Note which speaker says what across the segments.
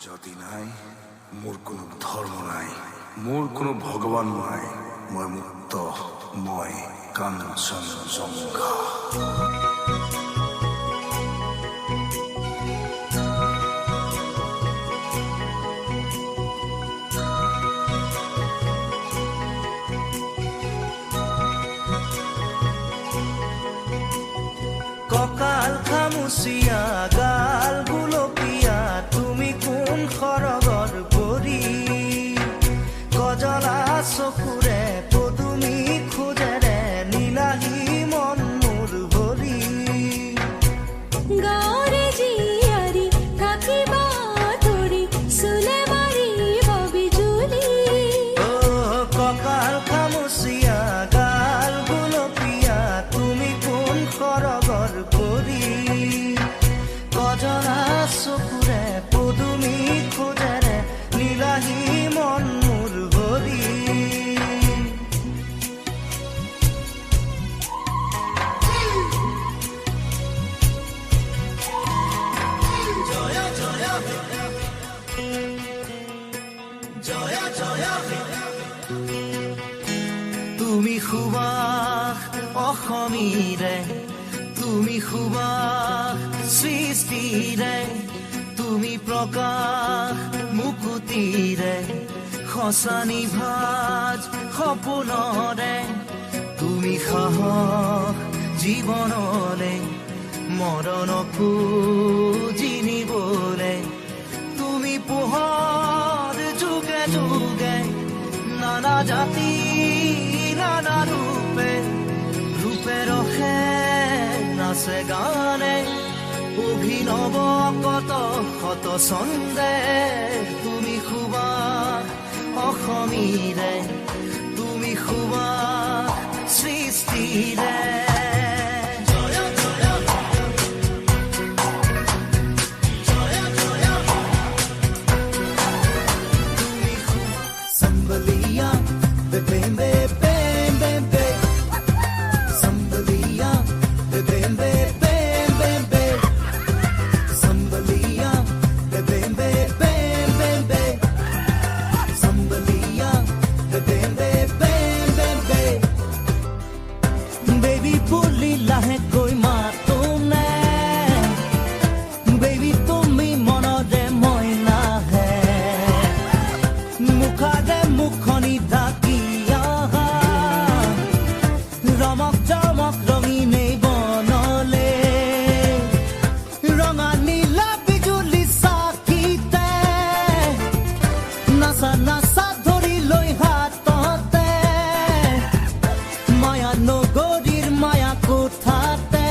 Speaker 1: যদি নাই মোৰ কোনো ধৰ্ম নাই, মোৰ কোনো ভগৱান নাই, মই মুক্ত, মই কাঞ্চনজঙ্ঘা।
Speaker 2: ককাল খামুচিয়া গাল গুলপীয়া, তুমি কোন সৰগৰ পৰি, গজলা চকুৰে পদুমী খোজেৰে নীলাহী মন মোৰ ভৰি।
Speaker 3: গাঁৱৰে জীয়াৰী থাকিবা ধৰি, চুলে মাৰিব বিজুলী।
Speaker 2: ককাল খামুচিয়া গাল গুলপীয়া, তুমি কোন সৰগৰ পৰি, গজলা চকুৰে পদুমী খোজেৰে নীলাহী মন মোৰ ভৰি। তুমি সুবাস অসমীৰে, তুমি সুবাস সৃষ্টিৰে, তুমি প্ৰকাশ মুকুতিৰে, সঁচা নিভাজ সপোনৰে, তুমি সাহস জীৱনলে, মৰণকো জিনিবলে, তুমি পোহৰ যুগে যুগে, নানা জাতি নানা ৰূপে, ৰূপে ৰসে নাচে গানে, অভিনৱ কত শত ছন্দে, তুমি সুবাস অসমীৰে, তুমি সুবাস সৃষ্টিৰে। Sambalia, bim bim bim bim bim. Sambalia, bim bim bim bim bim. Sambalia, bim bim bim bim bim. Sambalia, bim bim bim bim bim. Baby, puli lahe koi maato ne. Baby, tumi monore moina hai. Mukhade mukhoni dhakiya, ramak jamak rangine banale, ranga nila bijuli sakite, nasa nasa dhori loi hatote, maya nogorir maya kothate,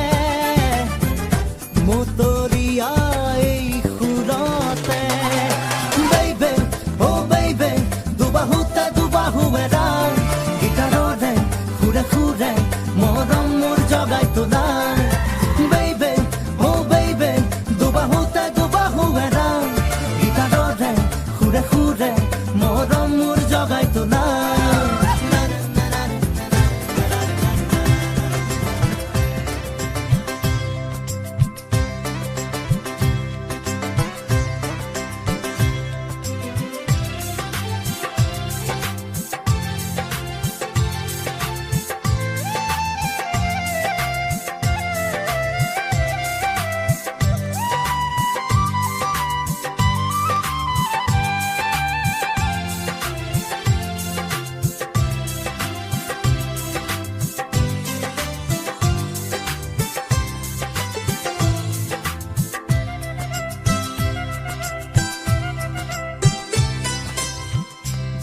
Speaker 2: motoria ei khurate. Baby, oh baby, দুবাহুতে দুবাহু এৰাই, গিটাৰৰে সুৰে সুৰে মৰম মোৰ জগাই তোলাই। Baby, oh baby, দুবাহুতে দুবাহু এৰাই, গিটাৰৰে সুৰে সুৰে মৰম মোৰ জগাই তোলাই।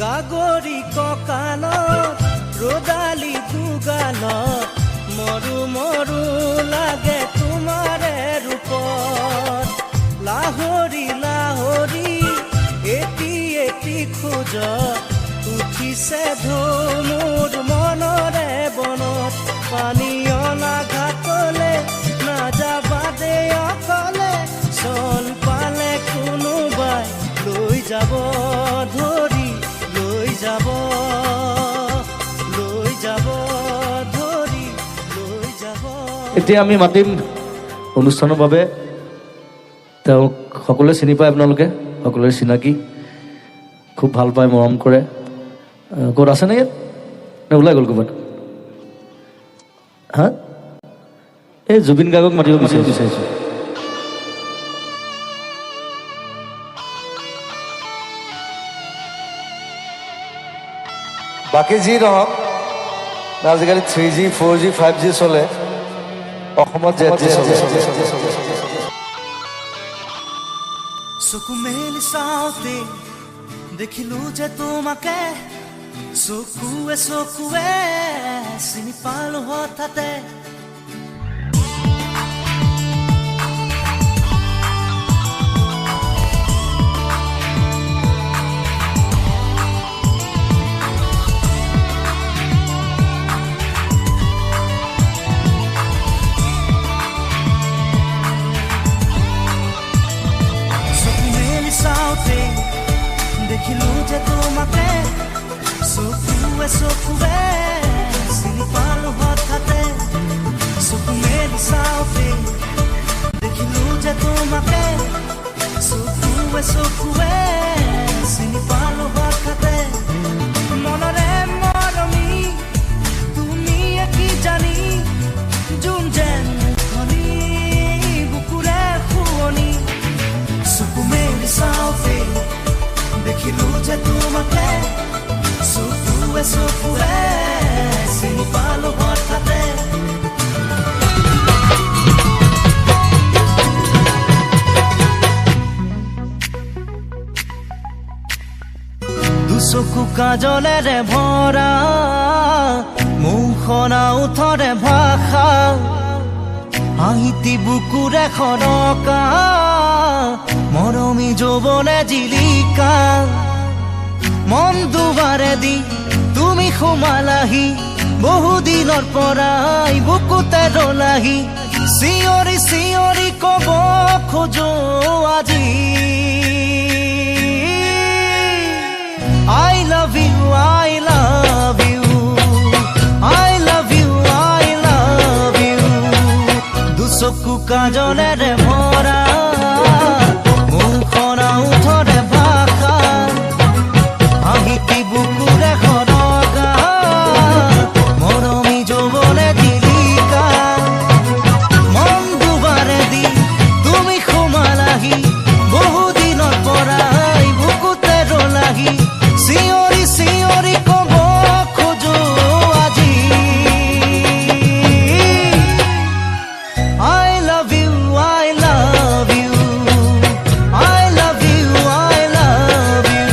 Speaker 2: গাগৰি কঁকালত ৰদালি দুগালত, মৰু মৰু লাগে তোমাৰে ৰূপত, লাহৰি লাহৰি এটি এটি খোজত, উঠিছে ঢৌ মোৰ মনৰে বনত, পানী অনা ঘাটলে নাযাবা দে অকলে, চল পালে কোনোবাই লৈ যাব ধৰি, লৈ যাব ধৰি, লৈ যাব।
Speaker 4: এতিয়া আমি মাতিম অনুষ্ঠানৰ বাবে তেওঁক সকলোৱে চিনি পায় আপোনালোকে। সকলোৰে চিনাকি, খুব ভাল পায়, মৰম কৰে। ক'ত আছে নে ইয়াত নে ওলাই গ'ল ক'ৰবাত? হা, এই জুবিন গাৰ্গক মাতিব বিচাৰিছোঁ।
Speaker 5: বাকী যি নহওক, আজিকালি 3G 4G 5G চলে, অসমত Z চলে।
Speaker 2: চকু মেলি চাওঁতে দেখিলো যে তোমাকে, চকুৱে চকুৱে চিনি পালো হঠাতে। দেখিলো যে তোমাকে, চকুৱে চকুৱে চিনি পালো হঠাতে। চকু মেলি চাওঁতে দেখিলো যে তোমাকে, চকুৱে চকুৱে চিনি পালো হঠাতে। মনৰে মৰমি তুমি কি জানি, যোন যেন মুখনি বুকুৰে শুৱনি। চকু মেলি চাওঁতে দেখিলো যে তোমাকে, চকুৱে চকুৱে চিনি পালো হঠাতে। দুচকু কাজলেৰে ভৰা, মুখখন ওঠৰে ভাষা, হাঁহিতি বুকুৰে খনকা, মৰমী যৌৱনে জিলিকা। মন দুবাৰে দি তুমি সোমালাহি, বহুদিনৰ পৰাই বুকুতে ৰলাহি। চিঞৰি চিঞৰি কব খোজো আজি, I love you, I love you, I love you, I love you। দুচকু কাজলেৰে ভৰা, মুখখন ওঠৰে ভাষা, হাঁহিতি বুকুৰে খনকা, মৰমী যৌৱনে জিলিকা। মন দুবাৰে দি তুমি সোমালাহি, বহুদিনৰ পৰাই বুকুতে ৰলাহি। চিঞৰি চিঞৰি কব খোজো আজি, I love you, I love you, I love you, I love you।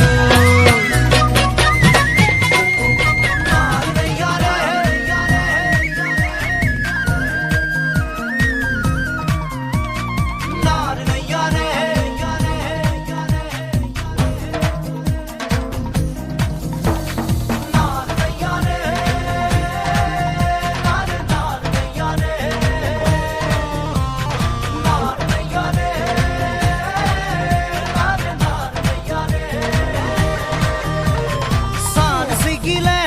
Speaker 2: সাল ছিগিলে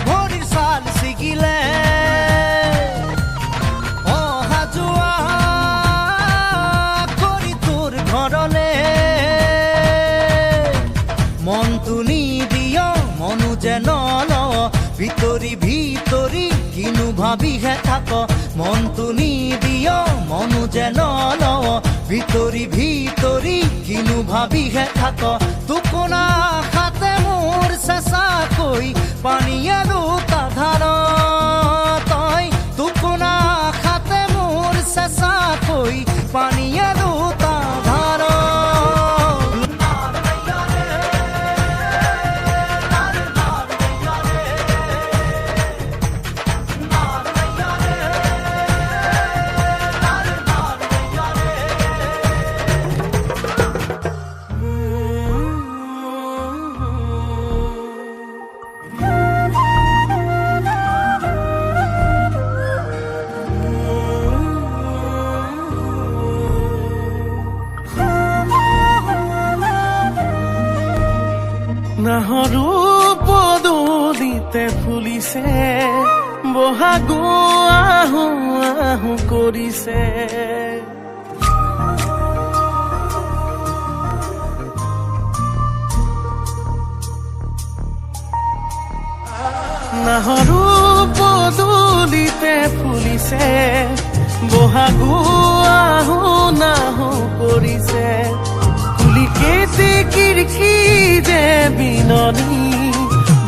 Speaker 2: ভৰিৰ সাল ছিগিলে, অহা যোৱা কৰি তোৰ ঘৰলে। মনটো নিদিয় মনো যে নলৱ, ভিতৰি ভিতৰি কিনো ভাবিহে থাক। মনটো নিদিয় মনো যে নলৱ, ভিতৰি ভিতৰি কিনো ভাবিহে থাক। টোপোনা খাতে মোৰ চেঁচাকৈ পানীয়ে দুটা ধাৰ, তই টোপোনা খাতে মোৰ চেঁচাকৈ পানীয়ে দুটা ধাৰ।
Speaker 6: নাহৰু পদূলিতে ফুলিছে, বহাগো আহো আহো কৰিছে। নাহৰু পদূলিতে ফুলিছে বহাগো আহো নাহো কৰিছে কুলি কেতি কিৰকি যে বিননি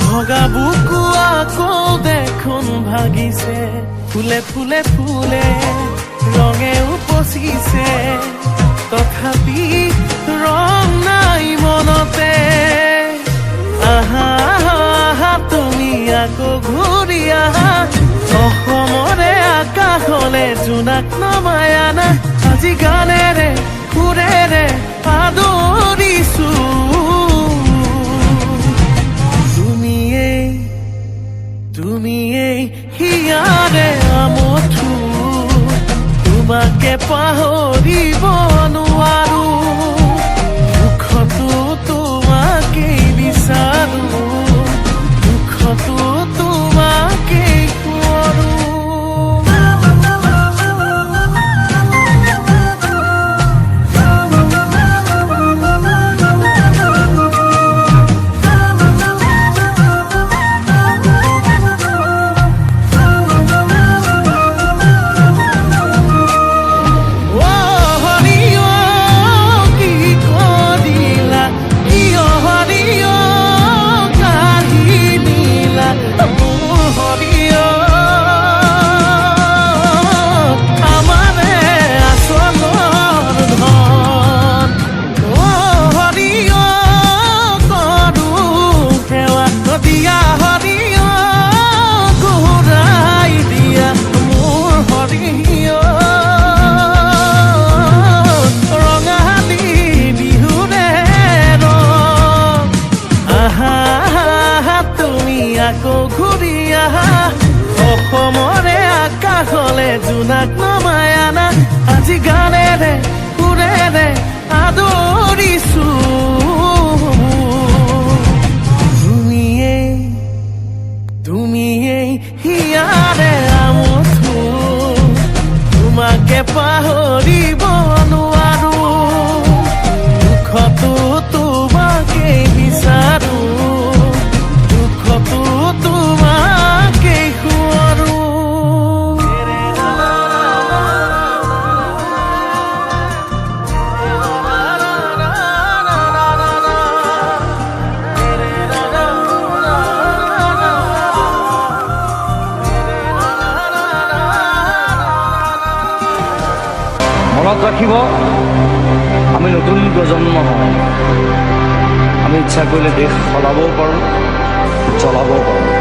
Speaker 6: ভগা বুকু আকৌ দেখোন ভাগিছে ফুলে ফুলে ফুলে ৰঙে উপচিছে তথাপি ৰং নাই মনতে আহা আহা তুমি আকৌ ঘূৰি আহা অসমৰে আকাশলে জোনাক নমাই আনা আজি গানেৰে সুৰেৰে আদৰিছো তুমিয়েই হিয়াৰে আমঠু তোমাকে পাহৰিব নোৱাৰো দুখতো তোমাকেই বিচাৰো দুখতো তোমাকেই কৰোঁ আকৌ ঘূৰি আহা অসমৰে আকাশলে জোনাক নমাই আনা আজি গানেৰে সুৰেৰে আদৰিছো তুমিয়েই হিয়াৰে আমঠু তোমাকে পাহৰিব নোৱাৰো দুখতো তোমাকেই বিচাৰো তোমাকেই খুৱাৰো
Speaker 4: মনত ৰাখিব আমি নতুন প্ৰজন্ম হয় আমি ইচ্ছা কৰিলে দেশ সলাবও পাৰোঁ চলাবও পাৰোঁ